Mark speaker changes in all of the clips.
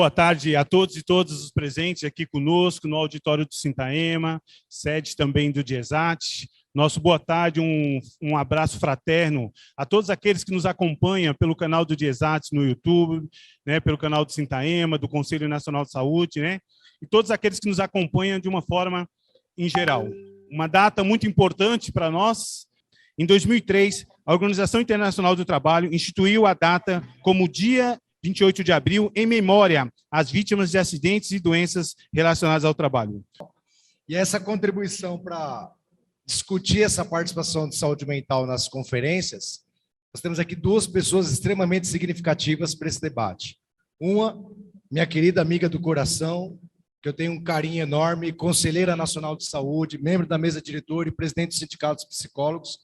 Speaker 1: Boa tarde a todos e todas os presentes aqui conosco no auditório do Sintaema, sede também do DIESAT. Nosso boa tarde, um abraço fraterno a todos aqueles que nos acompanham pelo canal do DIESAT no YouTube, né, pelo canal do Sintaema, do Conselho Nacional de Saúde, né, e todos aqueles que nos acompanham de uma forma em geral. Uma data muito importante para nós. Em 2003, a Organização Internacional do Trabalho instituiu a data como Dia 28 de abril, em memória às vítimas de acidentes e doenças relacionadas ao trabalho.
Speaker 2: E essa contribuição para discutir essa participação de saúde mental nas conferências, nós temos aqui duas pessoas extremamente significativas para esse debate. Uma, minha querida amiga do coração, que eu tenho um carinho enorme, conselheira nacional de saúde, membro da mesa diretora e presidente do Sindicato dos Psicólogos,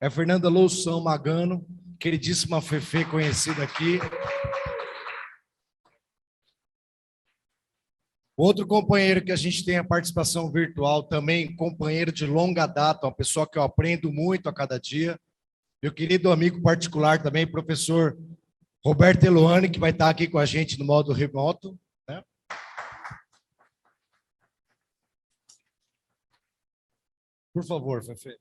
Speaker 2: é a Fernanda Loução Magano, queridíssima Fefe, conhecida aqui. Outro companheiro que a gente tem a participação virtual também, companheiro de longa data, uma pessoa que eu aprendo muito a cada dia, meu querido amigo particular também, professor Roberto Eloane, que vai estar aqui com a gente no modo remoto, né? Por favor, Fefe.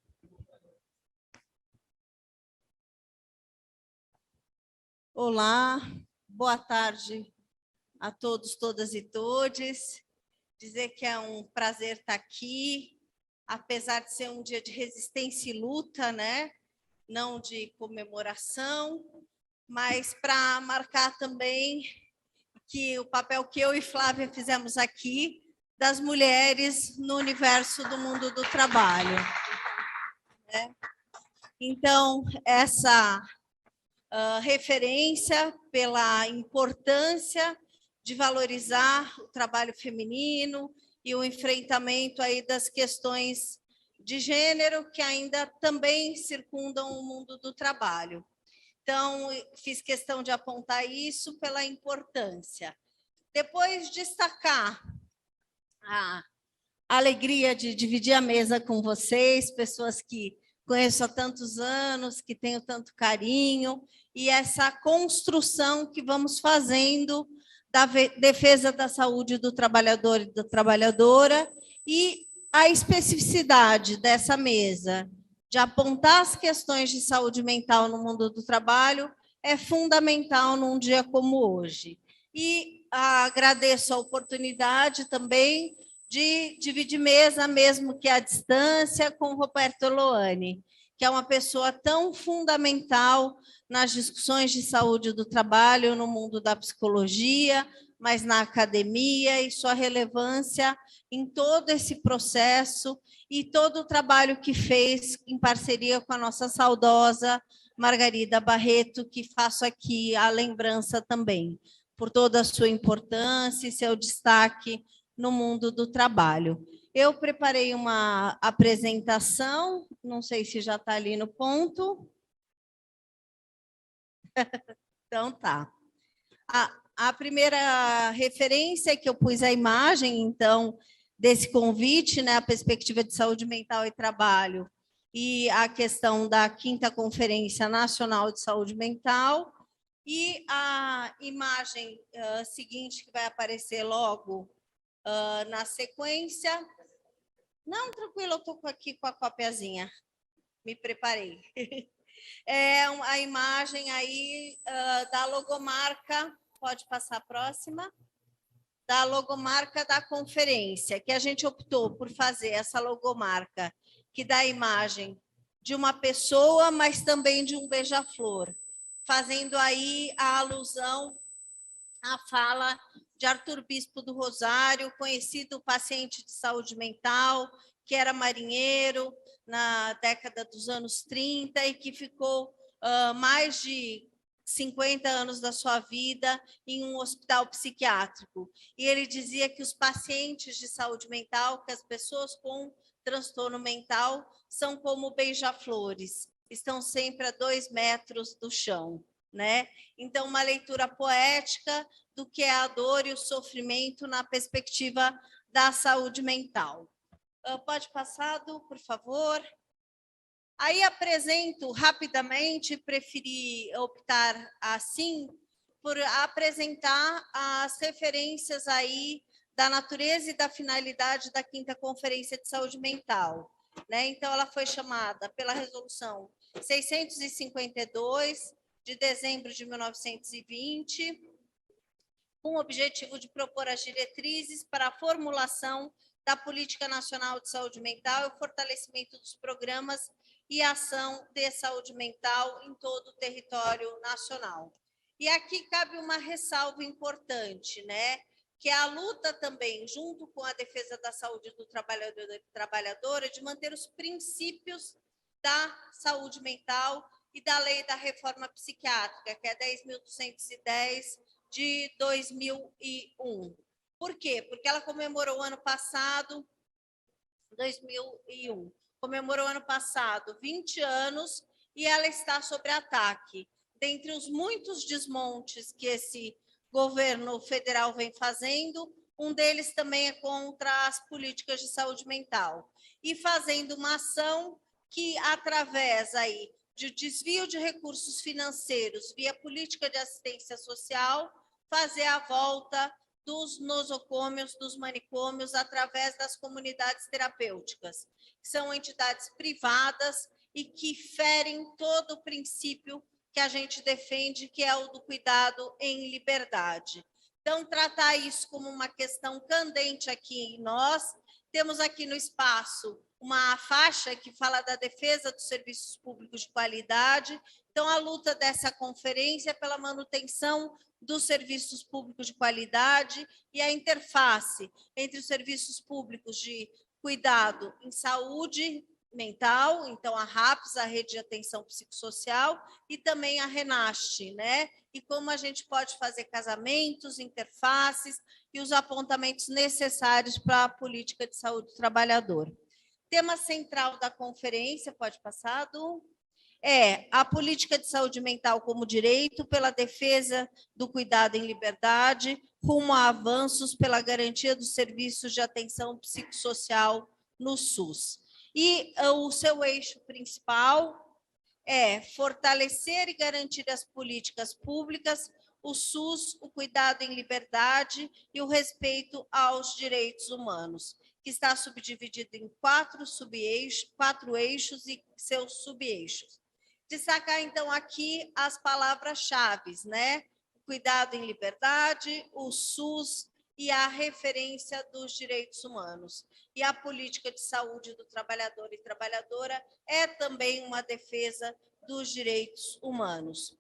Speaker 3: Olá, boa tarde a todos, todas e todes. Dizer que é um prazer estar aqui, apesar de ser um dia de resistência e luta, né? Não de comemoração, mas para marcar também que o papel que eu e Flávia fizemos aqui das mulheres no universo do mundo do trabalho, né? Então, essa referência pela importância de valorizar o trabalho feminino e o enfrentamento aí das questões de gênero que ainda também circundam o mundo do trabalho. Então, fiz questão de apontar isso pela importância. Depois, destacar a alegria de dividir a mesa com vocês, pessoas que conheço há tantos anos, que tenho tanto carinho, e essa construção que vamos fazendo da defesa da saúde do trabalhador e da trabalhadora, e a especificidade dessa mesa de apontar as questões de saúde mental no mundo do trabalho é fundamental num dia como hoje. E agradeço a oportunidade também de dividir mesa, mesmo que à distância, com o Roberto Eloane, que é uma pessoa tão fundamental nas discussões de saúde do trabalho no mundo da psicologia, mas na academia, e sua relevância em todo esse processo e todo o trabalho que fez em parceria com a nossa saudosa Margarida Barreto, que faço aqui a lembrança também, por toda a sua importância e seu destaque no mundo do trabalho. Eu preparei uma apresentação, não sei se já está ali no ponto. Então, tá. A primeira referência que eu pus a imagem, então, desse convite, né, a perspectiva de saúde mental e trabalho, e a questão da 5ª Conferência Nacional de Saúde Mental, e a imagem seguinte, que vai aparecer logo na sequência. Não, tranquilo, eu estou aqui com a copiazinha, me preparei. É a imagem aí da logomarca, pode passar a próxima, da logomarca da conferência, que a gente optou por fazer essa logomarca, que dá a imagem de uma pessoa, mas também de um beija-flor, fazendo aí a alusão à fala de Arthur Bispo do Rosário, conhecido paciente de saúde mental, que era marinheiro na década dos anos 30 e que ficou mais de 50 anos da sua vida em um hospital psiquiátrico. E ele dizia que os pacientes de saúde mental, que as pessoas com transtorno mental, são como beija-flores, estão sempre a 2 metros do chão, né? Então, uma leitura poética do que é a dor e o sofrimento na perspectiva da saúde mental. Pode passar, por favor. Aí apresento rapidamente, preferi optar assim, por apresentar as referências aí da natureza e da finalidade da 5ª Conferência de Saúde Mental, né? Então, ela foi chamada pela Resolução 652, de dezembro de 1920, com o objetivo de propor as diretrizes para a formulação da Política Nacional de Saúde Mental e o fortalecimento dos programas e ação de saúde mental em todo o território nacional. E aqui cabe uma ressalva importante, né? Que é a luta também, junto com a defesa da saúde do trabalhador e trabalhadora, de manter os princípios da saúde mental e da lei da reforma psiquiátrica, que é 10.210 de 2001. Por quê? Porque ela comemorou ano passado, 2001, comemorou ano passado 20 anos e ela está sob ataque. Dentre os muitos desmontes que esse governo federal vem fazendo, um deles também é contra as políticas de saúde mental. E fazendo uma ação que, através aí de desvio de recursos financeiros via política de assistência social, fazer a volta dos nosocômios, dos manicômios, através das comunidades terapêuticas, que são entidades privadas e que ferem todo o princípio que a gente defende, que é o do cuidado em liberdade. Então, tratar isso como uma questão candente aqui em nós, temos aqui no espaço uma faixa que fala da defesa dos serviços públicos de qualidade. Então, a luta dessa conferência é pela manutenção dos serviços públicos de qualidade e a interface entre os serviços públicos de cuidado em saúde mental, então a RAPS, a Rede de Atenção Psicossocial, e também a RENAST, né? E como a gente pode fazer casamentos, interfaces e os apontamentos necessários para a política de saúde do trabalhador. Tema central da conferência, pode passar, Du? É a política de saúde mental como direito pela defesa do cuidado em liberdade, rumo a avanços pela garantia dos serviços de atenção psicossocial no SUS. E o seu eixo principal é fortalecer e garantir as políticas públicas, o SUS, o cuidado em liberdade e o respeito aos direitos humanos, que está subdividido em 4 eixos e seus subeixos. Destacar, então, aqui as palavras-chave, né? Cuidado em liberdade, o SUS e a referência dos direitos humanos. E a política de saúde do trabalhador e trabalhadora é também uma defesa dos direitos humanos.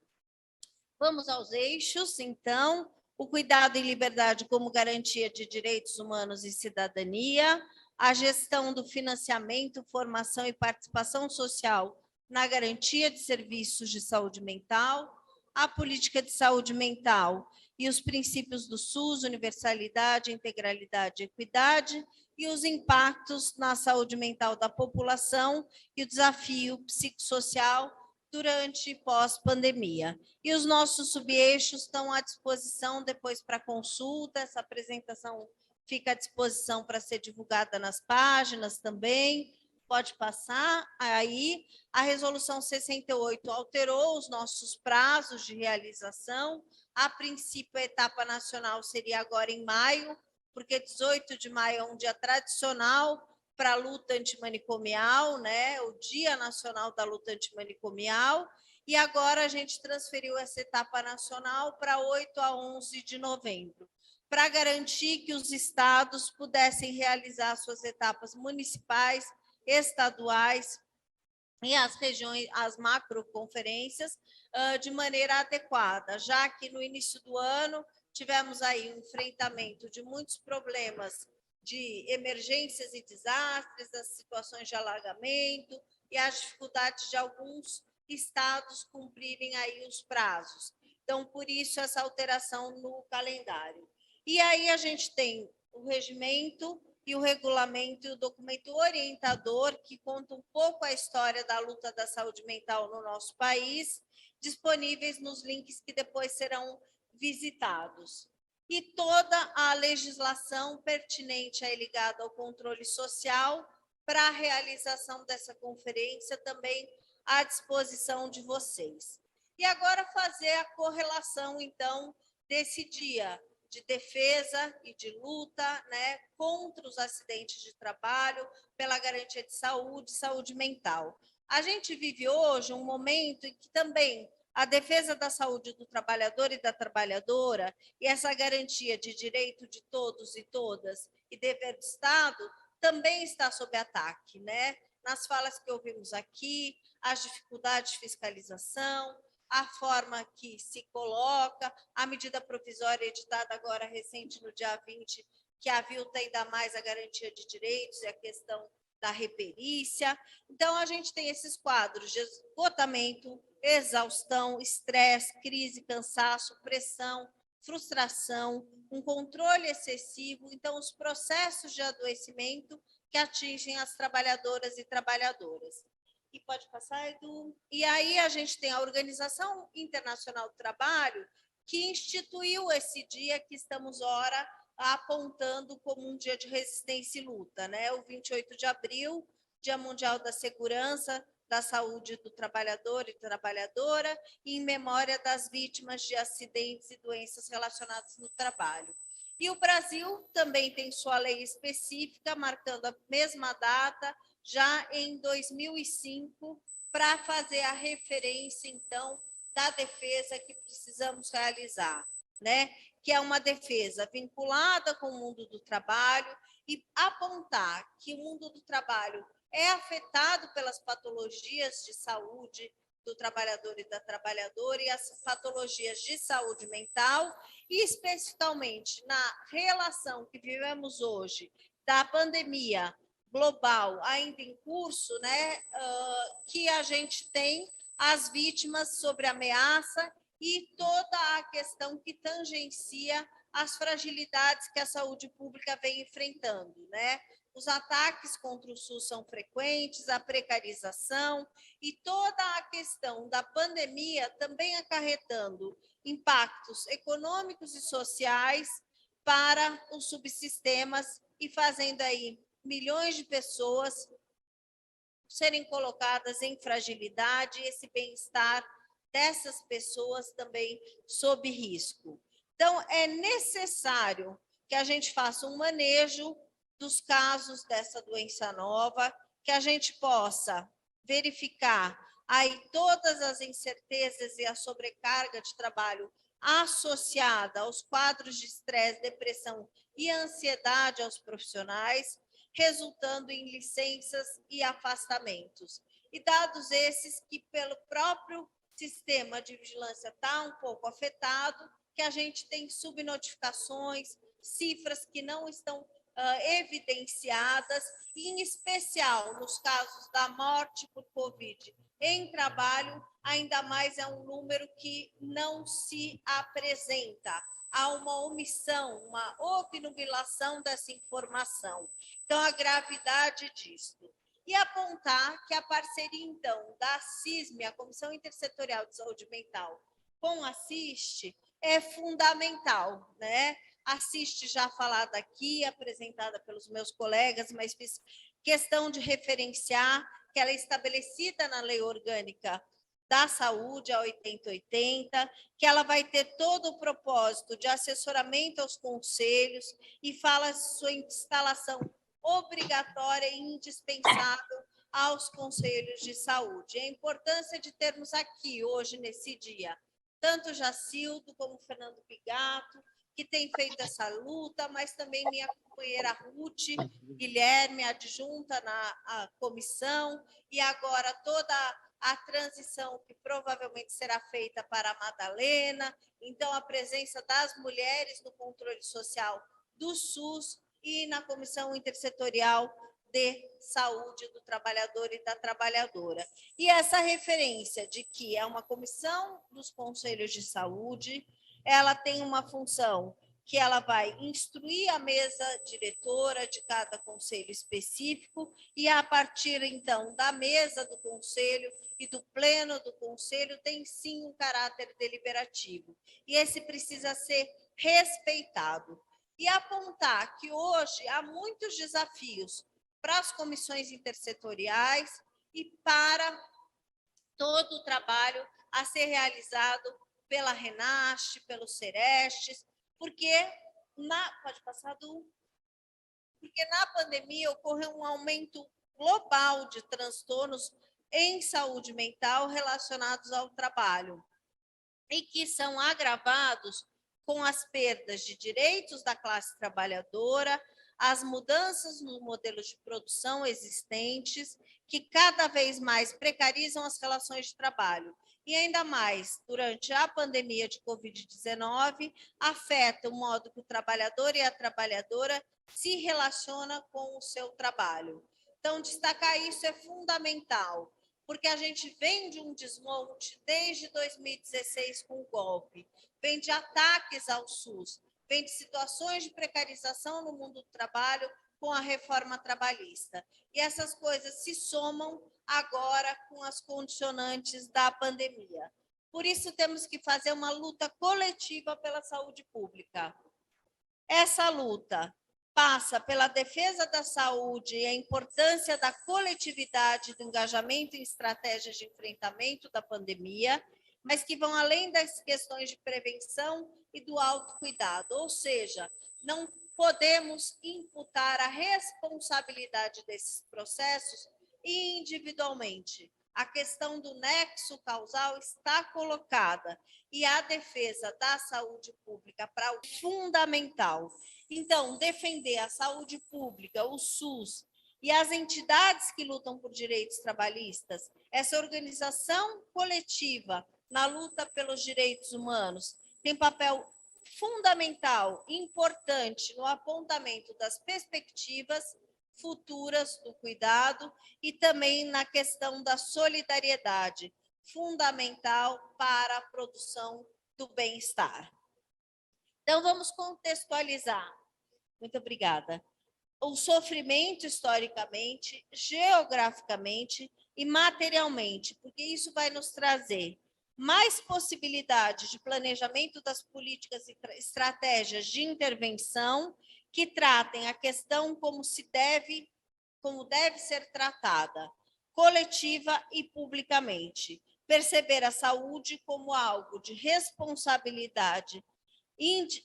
Speaker 3: Vamos aos eixos, então. O cuidado em liberdade como garantia de direitos humanos e cidadania, a gestão do financiamento, formação e participação social na garantia de serviços de saúde mental, a política de saúde mental e os princípios do SUS, universalidade, integralidade e equidade, e os impactos na saúde mental da população e o desafio psicossocial durante e pós-pandemia. E os nossos subeixos estão à disposição depois para consulta, essa apresentação fica à disposição para ser divulgada nas páginas também. Pode passar aí. A resolução 68 alterou os nossos prazos de realização. A princípio, a etapa nacional seria agora em maio, porque 18 de maio é um dia tradicional para a luta antimanicomial, né? O Dia Nacional da Luta Antimanicomial. E agora a gente transferiu essa etapa nacional para 8 a 11 de novembro, para garantir que os estados pudessem realizar suas etapas municipais, estaduais e as regiões, as macroconferências, de maneira adequada, já que no início do ano tivemos aí um enfrentamento de muitos problemas de emergências e desastres, as situações de alagamento e as dificuldades de alguns estados cumprirem aí os prazos. Então, por isso, essa alteração no calendário. E aí a gente tem o regimento e o regulamento e o documento orientador, que conta um pouco a história da luta da saúde mental no nosso país, disponíveis nos links que depois serão visitados. E toda a legislação pertinente aí ligada ao controle social para a realização dessa conferência também à disposição de vocês. E agora fazer a correlação, então, desse dia de defesa e de luta, né, contra os acidentes de trabalho, pela garantia de saúde, saúde mental. A gente vive hoje um momento em que também a defesa da saúde do trabalhador e da trabalhadora e essa garantia de direito de todos e todas e dever do Estado também está sob ataque, né? Nas falas que ouvimos aqui, as dificuldades de fiscalização, a forma que se coloca, a medida provisória editada agora recente no dia 20, que avilta ainda mais a garantia de direitos e a questão da reperícia. Então, a gente tem esses quadros de esgotamento, exaustão, estresse, crise, cansaço, pressão, frustração, um controle excessivo. Então, os processos de adoecimento que atingem as trabalhadoras e trabalhadoras. E pode passar, Edu? E aí a gente tem a Organização Internacional do Trabalho, que instituiu esse dia que estamos, ora, apontando como um dia de resistência e luta, né? O 28 de abril, Dia Mundial da Segurança, da Saúde do Trabalhador e Trabalhadora, e em memória das vítimas de acidentes e doenças relacionadas no trabalho. E o Brasil também tem sua lei específica, marcando a mesma data, já em 2005, para fazer a referência, então, da defesa que precisamos realizar, né? Que é uma defesa vinculada com o mundo do trabalho e apontar que o mundo do trabalho é afetado pelas patologias de saúde do trabalhador e da trabalhadora e as patologias de saúde mental, e especificamente na relação que vivemos hoje da pandemia global ainda em curso, né, que a gente tem as vítimas sobre ameaça e toda a questão que tangencia as fragilidades que a saúde pública vem enfrentando, né? Os ataques contra o SUS são frequentes, a precarização e toda a questão da pandemia também acarretando impactos econômicos e sociais para os subsistemas e fazendo aí milhões de pessoas serem colocadas em fragilidade e esse bem-estar dessas pessoas também sob risco. Então, é necessário que a gente faça um manejo dos casos dessa doença nova, que a gente possa verificar aí todas as incertezas e a sobrecarga de trabalho associada aos quadros de estresse, depressão e ansiedade aos profissionais, resultando em licenças e afastamentos. E dados esses que, pelo próprio sistema de vigilância está um pouco afetado, que a gente tem subnotificações, cifras que não estão evidenciadas, e, em especial nos casos da morte por Covid em trabalho, ainda mais é um número que não se apresenta. Há uma omissão, uma obnubilação dessa informação. Então, a gravidade disso. E apontar que a parceria, então, da CISM, a Comissão Intersetorial de Saúde Mental, com a CIST, é fundamental, né? A CIST já falada aqui, apresentada pelos meus colegas, mas fiz questão de referenciar que ela é estabelecida na Lei Orgânica da Saúde, a 8080, que ela vai ter todo o propósito de assessoramento aos conselhos e fala sua instalação obrigatória e indispensável aos conselhos de saúde. A importância de termos aqui, hoje, nesse dia, tanto Jacildo como Fernando Pigato, que tem feito essa luta, mas também minha companheira Ruth, Guilherme, adjunta na comissão, e agora toda a transição que provavelmente será feita para a Madalena, então a presença das mulheres no controle social do SUS e na Comissão Intersetorial de Saúde do Trabalhador e da Trabalhadora. E essa referência de que é uma comissão dos conselhos de saúde, ela tem uma função que ela vai instruir a mesa diretora de cada conselho específico e, a partir, então, da mesa do conselho e do pleno do conselho, tem, sim, um caráter deliberativo. E esse precisa ser respeitado. E apontar que hoje há muitos desafios para as comissões intersetoriais e para todo o trabalho a ser realizado pela Renast, pelo Serestes, porque porque na pandemia ocorreu um aumento global de transtornos em saúde mental relacionados ao trabalho e que são agravados com as perdas de direitos da classe trabalhadora, as mudanças no modelo de produção existentes, que cada vez mais precarizam as relações de trabalho. E ainda mais, durante a pandemia de Covid-19, afeta o modo que o trabalhador e a trabalhadora se relacionam com o seu trabalho. Então, destacar isso é fundamental, porque a gente vem de um desmonte desde 2016 com o golpe, vem de ataques ao SUS, vem de situações de precarização no mundo do trabalho com a reforma trabalhista. E essas coisas se somam agora com as condicionantes da pandemia. Por isso, temos que fazer uma luta coletiva pela saúde pública. Essa luta passa pela defesa da saúde e a importância da coletividade, do engajamento em estratégias de enfrentamento da pandemia, mas que vão além das questões de prevenção e do autocuidado, ou seja, não podemos imputar a responsabilidade desses processos individualmente. A questão do nexo causal está colocada e a defesa da saúde pública para o fundamental. Então, defender a saúde pública, o SUS e as entidades que lutam por direitos trabalhistas, essa organização coletiva na luta pelos direitos humanos, tem papel fundamental, importante no apontamento das perspectivas futuras do cuidado e também na questão da solidariedade, fundamental para a produção do bem-estar. Então, vamos contextualizar. Muito obrigada. O sofrimento historicamente, geograficamente e materialmente, porque isso vai nos trazer mais possibilidades de planejamento das políticas e estratégias de intervenção que tratem a questão como deve ser tratada, coletiva e publicamente. Perceber a saúde como algo de responsabilidade,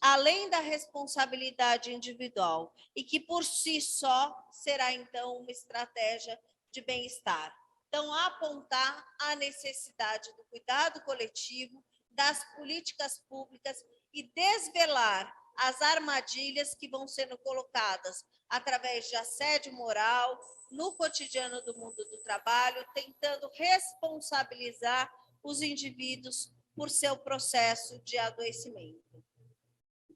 Speaker 3: além da responsabilidade individual, e que por si só será, então, uma estratégia de bem-estar. Então, apontar a necessidade do cuidado coletivo, das políticas públicas e desvelar as armadilhas que vão sendo colocadas através de assédio moral no cotidiano do mundo do trabalho, tentando responsabilizar os indivíduos por seu processo de adoecimento.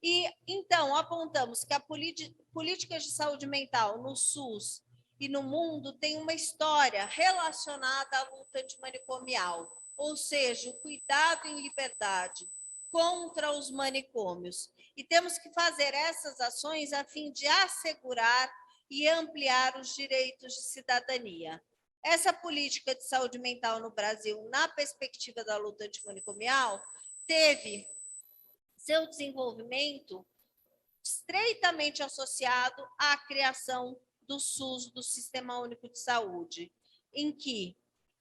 Speaker 3: E, então, apontamos que a políticas de saúde mental no SUS e no mundo tem uma história relacionada à luta antimanicomial, ou seja, o cuidado em liberdade contra os manicômios. E temos que fazer essas ações a fim de assegurar e ampliar os direitos de cidadania. Essa política de saúde mental no Brasil, na perspectiva da luta antimanicomial, teve seu desenvolvimento estreitamente associado à criação do SUS, do Sistema Único de Saúde, em que,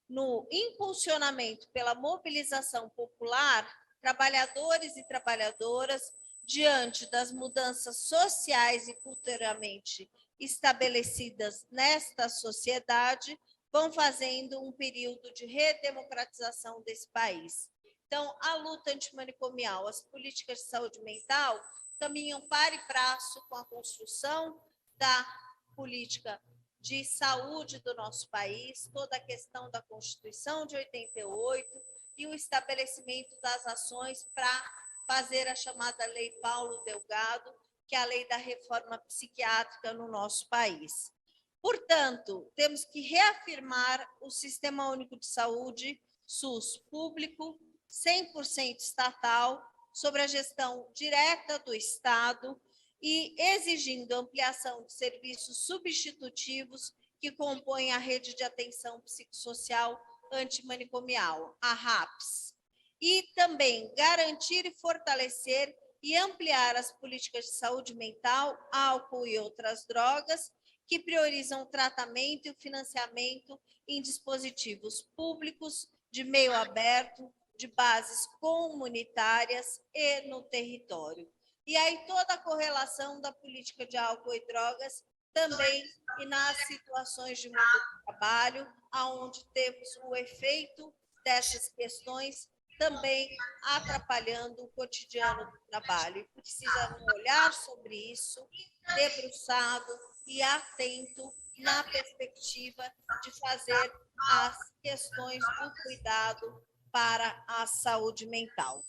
Speaker 3: no impulsionamento pela mobilização popular, trabalhadores e trabalhadoras, diante das mudanças sociais e culturalmente estabelecidas nesta sociedade, vão fazendo um período de redemocratização desse país. Então, a luta antimanicomial, as políticas de saúde mental caminham para e braço com a construção da política de saúde do nosso país, toda a questão da Constituição de 88 e o estabelecimento das ações para fazer a chamada Lei Paulo Delgado, que é a lei da reforma psiquiátrica no nosso país. Portanto, temos que reafirmar o Sistema Único de Saúde, SUS público, 100% estatal, sobre a gestão direta do Estado e exigindo ampliação de serviços substitutivos que compõem a rede de atenção psicossocial antimanicomial, a RAPS. E também garantir e fortalecer e ampliar as políticas de saúde mental, álcool e outras drogas, que priorizam o tratamento e o financiamento em dispositivos públicos, de meio aberto, de bases comunitárias e no território. E aí toda a correlação da política de álcool e drogas também e nas situações de mundo do trabalho, onde temos o efeito dessas questões também atrapalhando o cotidiano do trabalho. E precisa um olhar sobre isso, debruçado e atento na perspectiva de fazer as questões do cuidado para a saúde mental.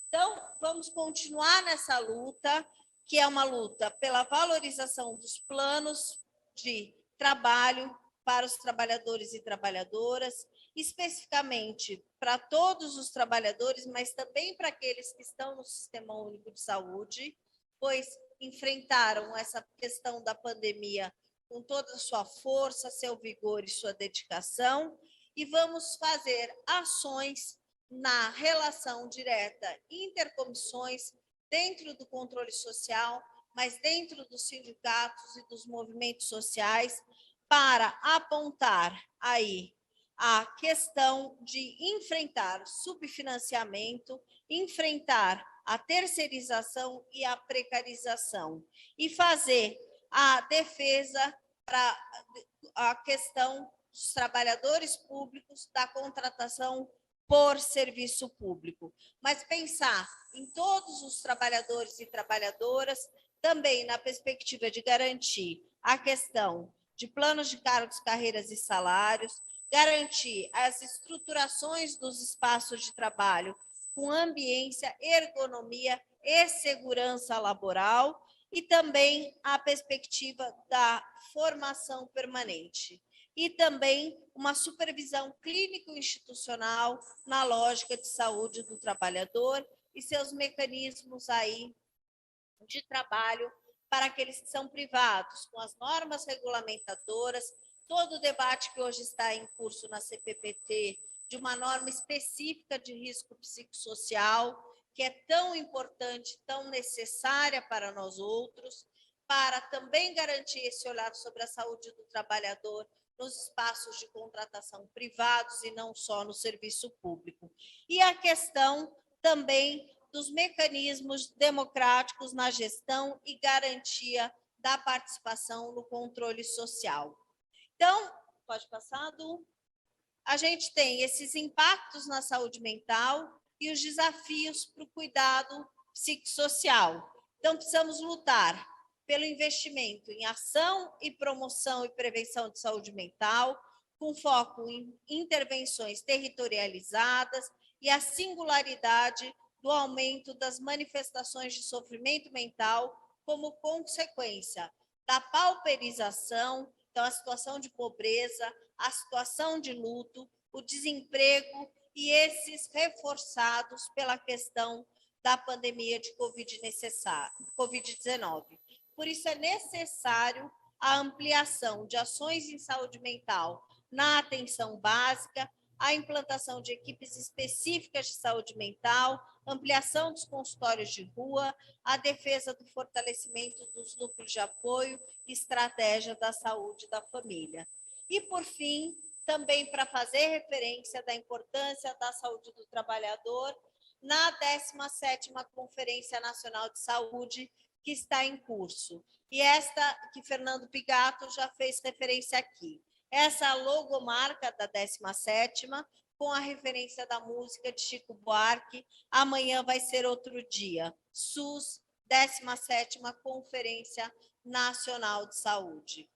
Speaker 3: Então, vamos continuar nessa luta, que é uma luta pela valorização dos planos de trabalho para os trabalhadores e trabalhadoras, especificamente para todos os trabalhadores, mas também para aqueles que estão no Sistema Único de Saúde, pois enfrentaram essa questão da pandemia com toda a sua força, seu vigor e sua dedicação, e vamos fazer ações na relação direta intercomissões dentro do controle social, mas dentro dos sindicatos e dos movimentos sociais, para apontar aí a questão de enfrentar subfinanciamento, enfrentar a terceirização e a precarização, e fazer a defesa para a questão dos trabalhadores públicos, da contratação por serviço público, mas pensar em todos os trabalhadores e trabalhadoras, também na perspectiva de garantir a questão de planos de cargos, carreiras e salários, garantir as estruturações dos espaços de trabalho com ambiência, ergonomia e segurança laboral, e também a perspectiva da formação permanente. E também uma supervisão clínico-institucional na lógica de saúde do trabalhador e seus mecanismos aí de trabalho para aqueles que são privados, com as normas regulamentadoras, todo o debate que hoje está em curso na CPPT, de uma norma específica de risco psicossocial, que é tão importante, tão necessária para nós outros, para também garantir esse olhar sobre a saúde do trabalhador nos espaços de contratação privados e não só no serviço público. E a questão também dos mecanismos democráticos na gestão e garantia da participação no controle social. Então, pode passar, Du? A gente tem esses impactos na saúde mental e os desafios para o cuidado psicossocial. Então, precisamos lutar pelo investimento em ação e promoção e prevenção de saúde mental, com foco em intervenções territorializadas e a singularidade do aumento das manifestações de sofrimento mental como consequência da pauperização, então a situação de pobreza, a situação de luto, o desemprego e esses reforçados pela questão da pandemia de Covid-19. Por isso, é necessário a ampliação de ações em saúde mental na atenção básica, a implantação de equipes específicas de saúde mental, ampliação dos consultórios de rua, a defesa do fortalecimento dos núcleos de apoio e estratégia da saúde da família. E, por fim, também para fazer referência da importância da saúde do trabalhador, na 17ª Conferência Nacional de Saúde, que está em curso. E esta que Fernando Pigato já fez referência aqui. Essa logomarca da 17ª, com a referência da música de Chico Buarque, amanhã vai ser outro dia. SUS, 17ª Conferência Nacional de Saúde.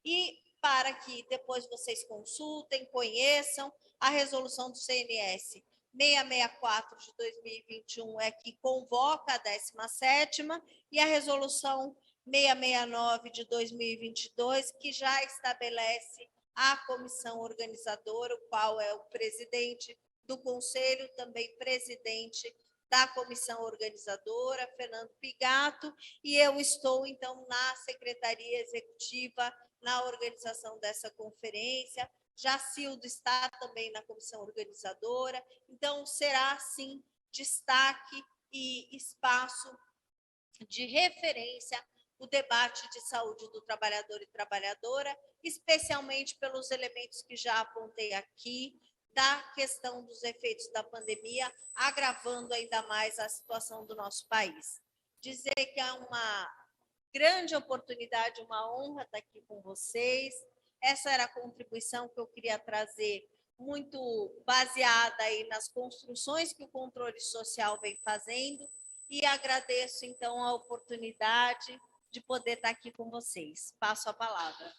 Speaker 3: E para que depois vocês consultem, conheçam, a resolução do CNS 664 de 2021 é que convoca a 17ª, e a resolução 669 de 2022, que já estabelece a comissão organizadora, o qual é o presidente do conselho, também presidente da comissão organizadora, Fernando Pigato, e eu estou, então, na secretaria executiva, na organização dessa conferência. Jacildo está também na comissão organizadora, então será, sim, destaque e espaço de referência o debate de saúde do trabalhador e trabalhadora, especialmente pelos elementos que já apontei aqui, da questão dos efeitos da pandemia, agravando ainda mais a situação do nosso país. Dizer que é uma grande oportunidade, uma honra estar aqui com vocês. Essa era a contribuição que eu queria trazer, muito baseada aí nas construções que o controle social vem fazendo, e agradeço, então, a oportunidade de poder estar aqui com vocês. Passo a palavra.